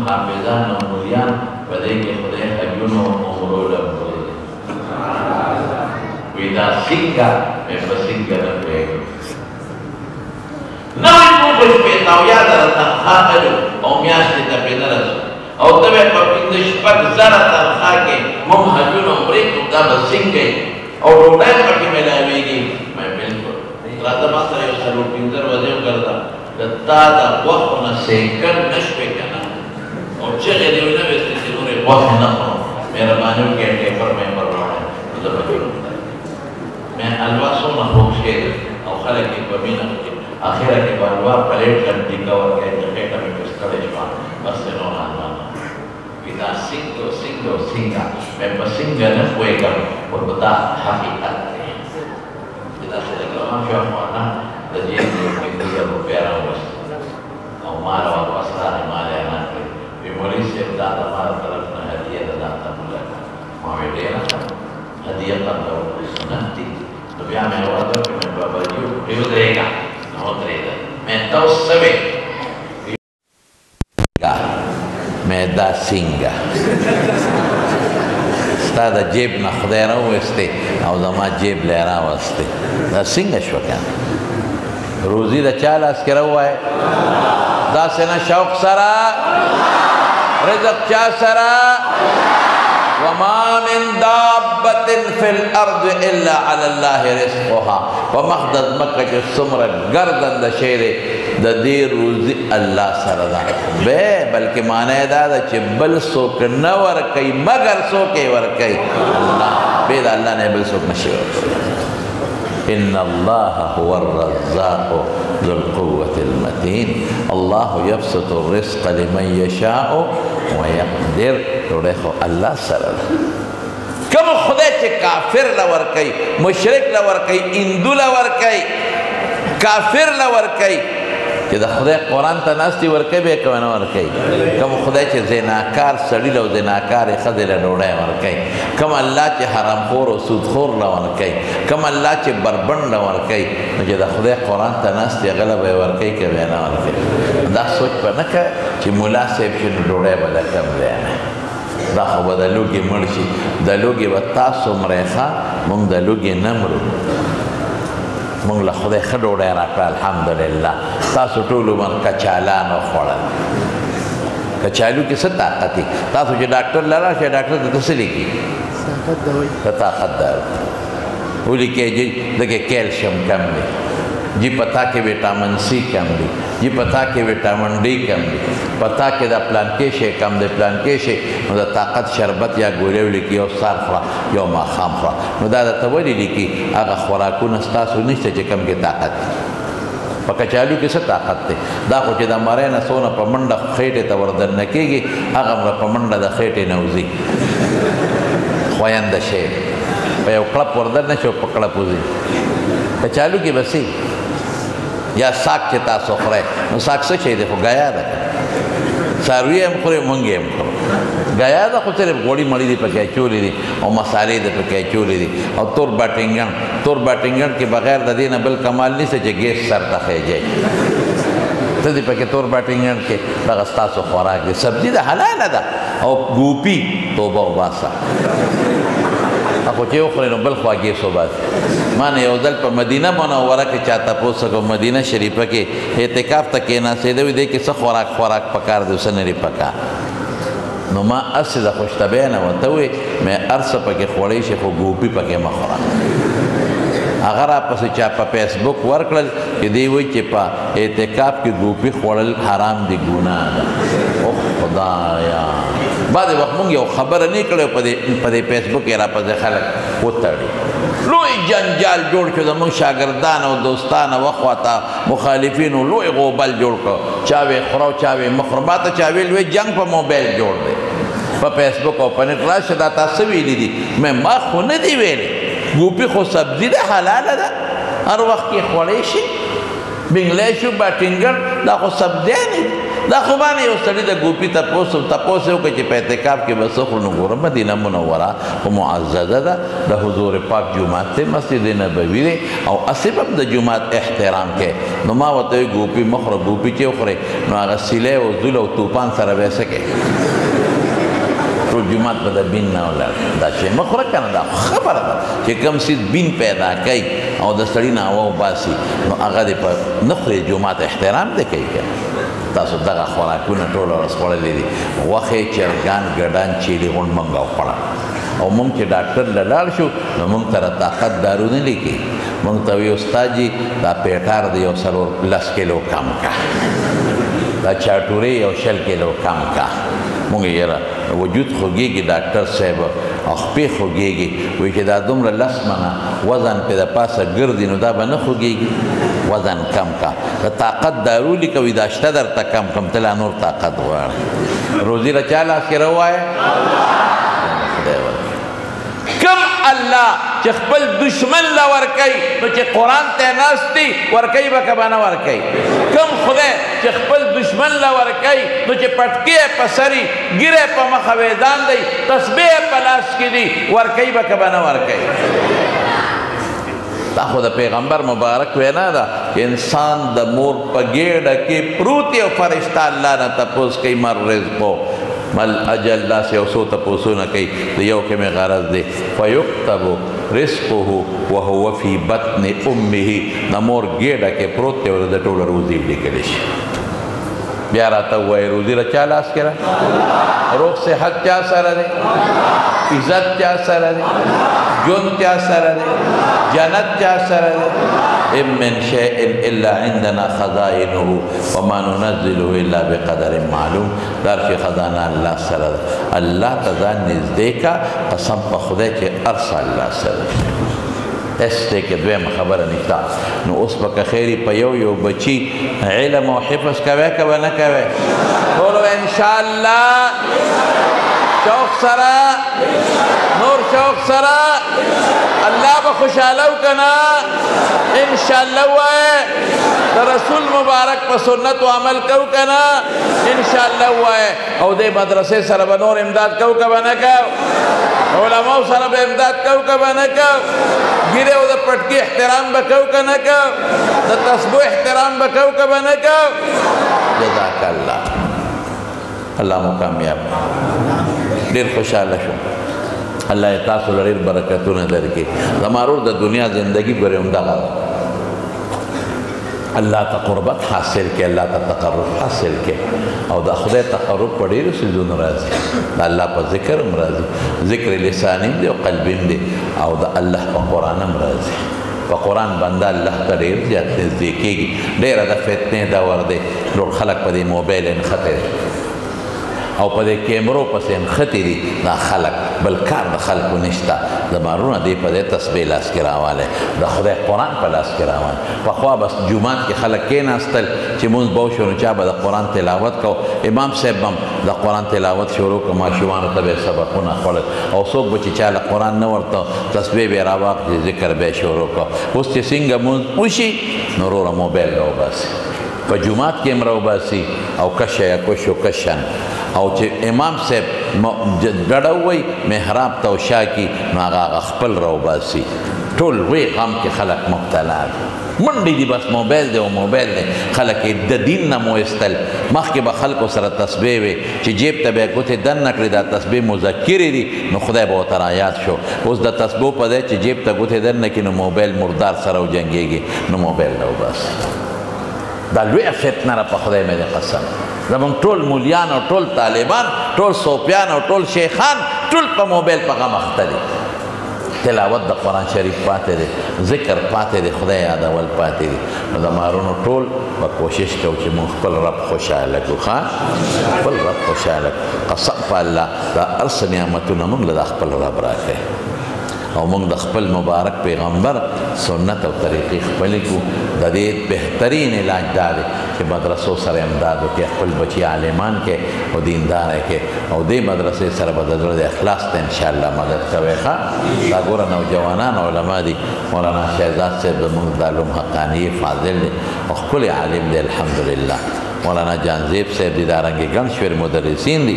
حافظان او مولیان په دې کې خدای حجونو عمرو لري وی دا څنګه مې په څنګه نه پوهېږم نوې مو شپېتاویا زره تنخوا اخلو او میاشتې ته پرې نه رسو او ته به په پنځه شپږ زره تنخوا کې موږ حجونه عمرې کوو دا به څنګه او ډوډۍ پکې میلاوېږي مې بلکل راته ما سره یو څلور پنځه ورځې وکړله د تا د غوښو نه سیکل نه شوې که نه او چغې دې ونه ویستې چې نورې غوښې نه خورم مهرباني وکړئ ټیپر مې پر راوړی نو زه به جوړ مې حلوا څومره خوږ شی دی او خلک یې په مینه وکړي اخره کې به حلوا پلیټ لم ټیکه ورکوي چې خېټه مې پرې ستړې شوه بس دی نور حلوا نه وي دا څنګه مې په څنګه نه پوهېږم خو دا حقیقت دی چې داسې لکه ما شو خوانا د جیب یو پنځه زره روپۍ راووست او ما له واپس راغی ما له یې راکړې وي مولوي صاحب دا د ما طرف نه هدیه ده دا ته ملکه ما ویې ډېره ښه هدیه قدرول سنت دي نو بیا مې ورته وکړې مې باباجي وکړې ودرېږه نو ودرېده مې ته اوس څه وې مې دا څنګه ستا د جیب نه خدای راوویستې او زما جیب له یې راوستې دا څنګه شوه که روزي د چا لاس کې راووایې داسې نه شوق سره رزق چا سره وما من دابة في الأرض إلا على الله رزقها ومخدد مکه چې څومره ګردن د شی دی د دې روزي الله سره ده بلکې معنی دا ده چې بل څوک نه ورکوي مګر څوک یې ورکوي الله بې د الله نه بل څوک نشي ورکوي إن الله هو الرزاق ذو القوة المتين الله يبسط الرزق لمن يشاء ويقدر خو الله سره ده کوم خدای چې کافر له ورکوي مشرک له ورکوي هندو له ورکوي کافر له ورکوي چې د خدای قرآن ته ناست دي ورکوي به یې که نه ورکوي کوم خدای چې زناکار سړي له او زناکارې ښځې له ډوډۍ ورکوي کوم الله چې حرامخور او سودخور له ورکوي کوم الله چې بربنډ له ورکوي نو چې د خدای قرآن ته ناست دي هغه له به یې ورکوي که به یې نه ورکوي دا سوچ به نه کوه چې ملا صاحب شي نو ډوډۍ به له کم دی نه دا خو به د لوږې مړ شي د لوږې به تاسو مرئ ښه مونږ د لوږې نه مرو مونږ له خدای ښه ډوډۍ راکړه الحمدلله تاسو ټول عمر کچالان وخوړل کچالو کې څه طاقت دی تاسو چې ډاکټر له راشئ ډاکټر ته څه لیکي طاقت دوا ولیکئ چې دغه کیلشیم کم دی جی پتا کې وټامن سی کم دی جی پتا کې وټامن ډي کم دی پتا کې د پلان کې شی کم دی پلان کې شی نو د طاقت شربت یا ګولۍ ولیکي یو سار خوره یو ماښام خوره نو دا درته ولې لیکي هغه خوراکونه ستاسو نشته چې کم کې طاقت دی په کچالو کې څه طاقت دی دا خو چې د مرۍ نه څونه په منډه خېټې ته وردننه کېږي هغه په منډه د خېټې نه وځي خوینده شی په یو کړپ وردننه شي او په کړپ وځي کچالو کې بسې یا ساک چې تاسو خورئ نو ساک څه شی دی خو ګیا ده څاروي هم خوري مونږ هم خورو ګیا ده خو صرف غوړي مړي دي پکې اچولې دي او مسالې دي پکې اچولې دي او تور باټینګن کې بغیر د دې نه بل کمال نشته چې ګیس سر ته خېجئ ته دې پکې تور باټینګن کې دغه ستاسو خوراک دی سبزي ده حلاله ده او ګوپي توبه وباسه خو چې وخورې نو بل خوا ګیس وباسي ما نه یو ځل په مدینه منوره کې چا تپوس وکړو مدینه شریفه کې اعتکاف ته کېناستېده وي دې کې څه خوراک پکار دی څه نه پکار نو ما هسې د خوشطبعۍ نه ورته وویې مې هر څه پکې خوړی شي خو ګوپي پکې مه خوره هغه راپسې چا په فیسبوک ورکړل چې دی وایي چې په اعتکاف کې ګوپي خوړل حرام دی ګناه ده او خدایا بعضې وخت مونږ یو خبره نه کړې په دې فیسبوک کې راپسې خلک وتړي لوی جنجال جوړ شو زموږ شاګردان او دوستان وخواته مخالفینو لوی غوبل جوړ کړ چا وې خوره چا وې مه خوره ما ته چا ویل وی جنګ په موبایل جوړ دی په فیسبوک او په نیټ راشه دا تاسو ویلي دي ما خو نه دي ویلې ګوپي خو سبزي ده حلاله ده هر وخت کې خوړی شي بنګلی شو باټینګر دا خو سبزیانې دي دا خو باندې یو سړي د ګوپي تپوس یې وکړه چې په اعتکاف کې به څه خورو نو ګوره مدینه منوره خو معززه ده د حضور پاک جومات دی مسجد نبوي دی او اسې به د جومات احترام کوي نو ما ورته وایي ګوپي مه خوره ګوپي چې وخورې نو هغه سیلی او زول او توپان سره به یې څه کوي ټول جومات به د بین نه ولاړ دا شی مه خوره که نه دا خبره ده چې کوم څیز بین پیدا کوي او د سړي نه هوا وباسي نو هغه دې په نه خورې جومات احترام دې کوي که تاسو دغه خوراکونه ټوله ورځ خوړلي دي غوښې چرګان ګډان چیلي غونډ مونږ وخوړه او مونږ چې ډاکټر له لاړ شو نو مونږ ته طاقت دارو نه لیکي مونږ ته وایي استاد جي دا پیټار د یو 10 کیلو کم کا دا چاټورې یو 20 کیلو کم کا مونږ یاره وجود خوږېږي ډاکټر صاحب او خپې خوږېږي وایي چې دا دومره 10 منه وزن پې د پاسه ګرځي نو دا به نه خوږېږي وزن کم کا د طاقت دارو لیکوي دا شته درته کم کم ته لا نور طاقت غواړي روزي له چا لاس کې راووایه کم الله چې خپل دشمن له ورکوي نو چې قرآن ته ناست دي ورکوي به که به نه ورکوي کم خدای چې خپل دشمن له ورکوي نو چې پټکې یې په سري ګیره یې په مخه ویدان دی تسبیح یې په لاس کې دي ورکوي به که به نه ورکوي دا خو د پیغمبر مبارک وینا ده انسان د مور په ګېډه کې پروت یو فرشته الله نه تپوس کوي مر رزقو مل اجل داسې یو څو تپوسونه کوي د یو کې مې غرض دی فیکتب رزقه وهو فی بطن امه د مور ګېډه کې پروت دی او د ټوله روزي لیکلی شي بیا راته ووایي روزي له چا لاس کې روغ صحت چا سره دی عزت چا سره دی ژوند چا سره دی جنت چا سره دی ام من شیء الا عندنا خزائنه وما ننزله الا بقدر معلوم دار چې خزانه الله سره ده الله ته ځان نږدې کا قسم په خدای چې هر څه الله سره اس دې کې دویمه خبره نشته نو اوس به که خیري په یو بچي علم او حفظ کوی که به نه کوی ټولو انشاءالله شوق سره نور شوق سره الله به خوشحاله وکنه انشاءالله وایه د رسول مبارک په سنتو عمل کو کنه انشاءالله وایه او دې مدرسې سره به نور امداد کو که به نه کو علماو سره به امداد کو که به نه کو ګیرې او د پټکي احترام به کو که نه کو د تسبو احترام به کو که به نه کو جزاک الله الله مو کامیاب ډېر خوشحاله شو الله یې تاسو له ډېر برکتونه درکړي زما ورور د دنیا زندګي ګورې همدغه ده الله ته قربت حاصل کې الله ته تقرب حاصل کې او د خدای تقرب په ډېرو څیزونو راځي د الله په ذکر هم راځي ذکر لساني دی او قلبي دی او د الله په قرآن هم راځي په قرآن بنده الله ته ډېر زیات نږدې کېږي ډېره د فتنې دور دی ټول خلک په دې موبایل نښتي او په دې کیمرو پسې نښتي دي دا خلک بل کار د خلکو نشته زما وروڼه دې په دې تسبیح لاس کې راوالی د خدای قرآن په لاس کې راوالی پخوا بس جومات کې خلک کېناستل چې مونځ به وشو نو چا به د قرآن تلاوت کو امام صاحب هم د قرآن تلاوت شروع کړه ماشومانو ته به یې سبقونه خوړل او څوک به چې چا له قرآن نه ورته تسبیح به یې راواخلي ذکر به یې شروع کړه اوس چې څنګه مونځ وشي نو وروره موبایل راوباسي په جومات کې هم راوباسي او کشه یا کشو کشن او چې امام صاحب ډډه ووایي محراب ته او شا کي نو هغه خپل راوباسي ټول وی غم کې خلک مبتلا دي منډې دي بس موبایل دی او موبایل دی خلک یې د دین نه مو ایستل مخکې به خلکو سره تسبیح وي چې جیب ته به یې ګوتې دننه کړي دا تسبیح مذکرې دي نو خدای به ورته رایاد شو اوس د تسبیح په دی چې جیب ته ګوتې دننه کړي نو موبایل مردار سره وجنګېږي نو موبایل راوباسي دا لویه فتنه را په خدای مې د قسم زمونږ ټول مولیان او ټول طالبان ټول صوفیان او ټول شیخان ټول په موبایل په غم اخته دي تلاوت د قرآن شریف پاتې دی ذکر پاتې دی خدای یادول پاتې دي نو زما وروڼو ټول به کوشش کوو چې موږ خپل رب خوشحاله کړو خپل رب خوشحاله قسم په الله دا هر څه نعمتونه موږ له دا خپل رب راکوي او موږ د خپل مبارک پیغمبر سنت او طریقې خپلې کړو د دې بهترین علاج دا دی چې مدرسو سره امداد وکړي خپل بچي عالمان کې او دیندار کې او دې مدرسې سره به د زړه د اخلاص ته انشاءالله مدد کوئ ښه دا ګوره نوجوانان علما دي مولانا شهزاد صاحب زموږ د علوم حقاني فاضل دی او ښکلی عالم دی الحمدلله مولانا جانزیب صاحب دي دارنګې ګڼ شمېر مدرسین دي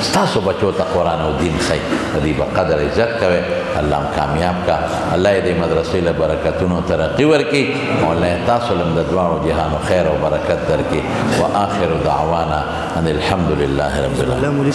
ستاسو بچو ته قرآن او دین ښایي په دې به قدر عزت کوئ الله هم کامیاب کا الله یې دې مدرسې له برکتونو ترقي ورکړي مولا یې تاسو له د دواړو جهانو خیر او برکت درکړي وآخر دعوانا ان الحمد لله رب العالمین